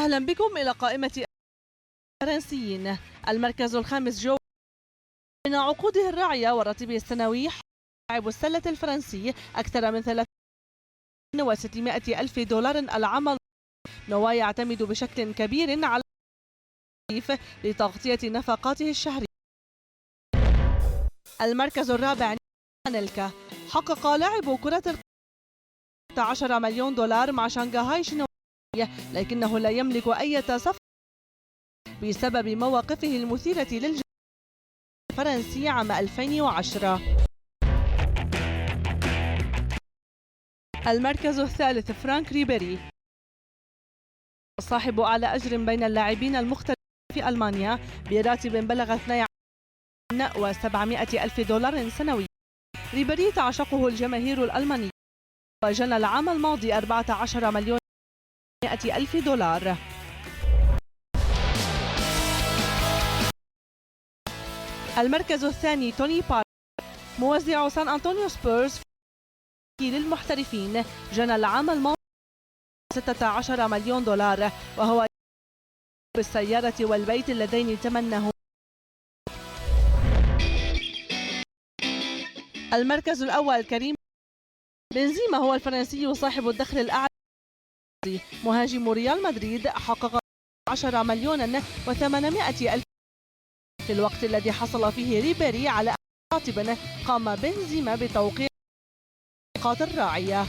أهلا بكم إلى قائمة الفرنسيين. المركز الخامس جو من عقوده الراعية وراتبه السنوي لاعب السلة الفرنسي أكثر من 3,600 ألف دولار العام. نوا يعتمد بشكل كبير على لتغطية نفقاته الشهرية. المركز الرابع أنيلكا حقق لاعب كرة القدم 10 مليون دولار مع شنغهاي شينوا، لكنه لا يملك أي صفقة بسبب مواقفه المثيرة للجدل الفرنسي عام 2010. المركز الثالث فرانك ريبيري صاحب أعلى أجر بين اللاعبين المختلفين في ألمانيا براتب بلغ 2,700 ألف دولار سنويا. ريبيري تعشقه الجماهير الألمانية وجنى العام الماضي 14 مليون ألف دولار. المركز الثاني توني باركر موزع سان أنطونيو سبيرز للمحترفين، جنى العام الماضي 16 مليون دولار، وهو بالسيارة والبيت اللذين تمناه. المركز الأول كريم بنزيما هو الفرنسي صاحب الدخل الأعلى. مهاجم ريال مدريد حقق 10 مليون و800 ألف في الوقت الذي حصل فيه ريبيري على راتب قام بنزيما بتوقيع الراعية.